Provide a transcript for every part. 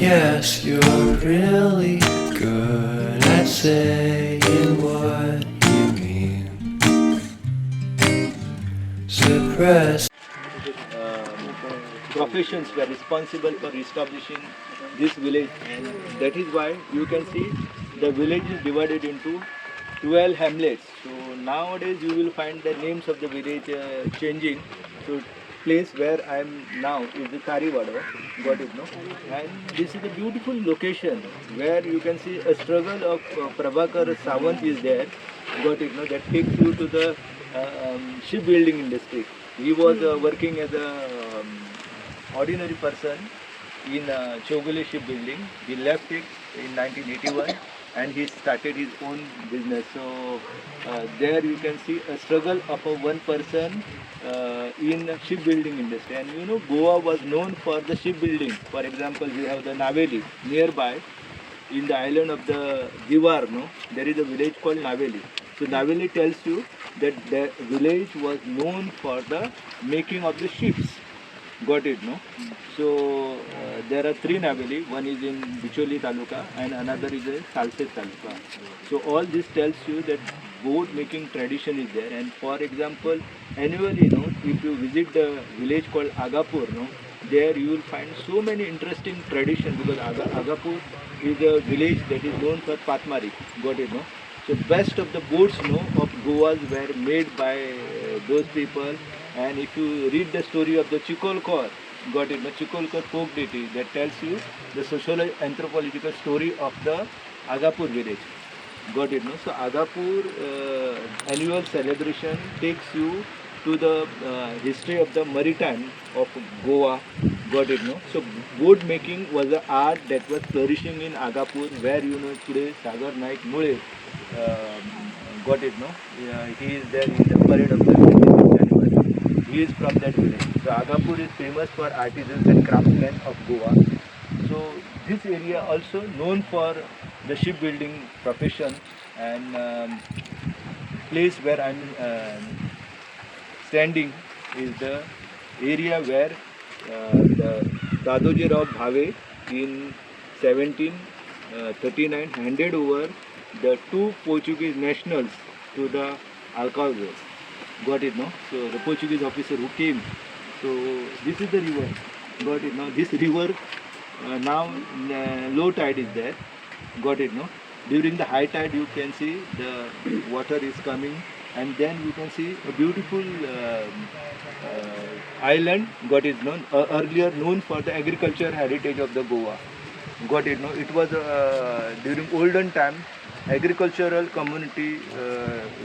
guess you're really good at saying what you mean. Suppress professions were responsible for establishing this village, and that is why you can see the village is divided into 12 hamlets. So nowadays you will find the names of the village changing. So place where I am now is the Tariwada, got it, no? And this is a beautiful location where you can see a struggle of Prabhakar Sawant is there, got it, no? That takes you to the shipbuilding industry. He was working as a ordinary person in Chogole shipbuilding. He left it in 1981 and he started his own business. So there you can see a struggle of a one person in shipbuilding industry. And you know, Goa was known for the shipbuilding. For example, we have the Naveli nearby. In the island of the Diwar, no, there is a village called Naveli. So Naveli tells you that the village was known for the making of the ships. Got it, no? So there are three Naveli. One is in Bicholi Taluka and another is in Salset Taluka. So all this tells you that boat making tradition is there. And for example, annually, no, if you visit the village called Agapur, no, there you will find so many interesting traditions because Agapur is a village that is known for Patmari. Got it, no? So best of the boats, no, of Goas were made by those people. And if you read the story of the Chikolkor, got it, the Chikolkor folk deity that tells you the social anthropological story of the Agapur village. Got it, no? So Agapur annual celebration takes you to the history of the maritime of Goa. Got it, no? So boat making was an art that was flourishing in Agapur, where you know today Sagar Naik Mule got it, no? He is there in the parade of the 25th January. He is from that village. So Agapur is famous for artisans and craftsmen of Goa. So this area also known for the shipbuilding profession, and place where I am standing is the area where the Dadoji Rao Bhave in 1739 handed over the two Portuguese nationals to the Alcalde. Got it, no? So the Portuguese officer who came. So this is the river. Got it, no? This river now low tide is there. Got it, no? During the high tide you can see the water is coming, and then you can see a beautiful island. Got it, no? Earlier known for the agriculture heritage of the Goa. Got it, no? It was during olden time agricultural community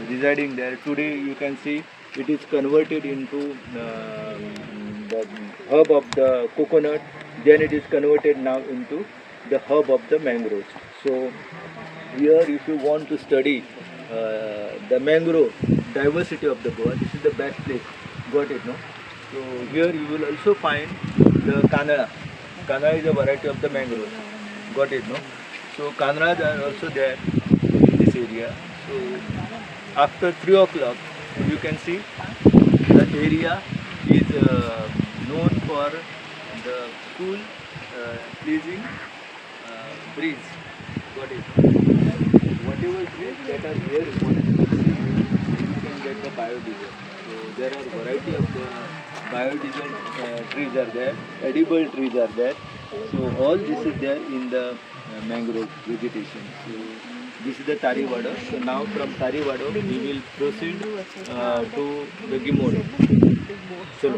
residing there. Today you can see it is converted into the hub of the coconut. Then it is converted now into the hub of the mangroves. So here if you want to study the mangrove diversity of the Goa, this is the best place. Got it, no? So here you will also find the Kanara. Kanara is a variety of the mangrove. Got it, no? So Kanaras are also there in this area. So after 3 o'clock you can see the area is known for the cool, pleasing breeze. Got it? Whatever trees that are here, you can get the biodiesel. So there are variety of the biodiesel trees are there, edible trees are there. So all this is there in the mangrove vegetation. So this is the Tariwada. So now from Tariwada we will proceed to the Gimodo. Chalo.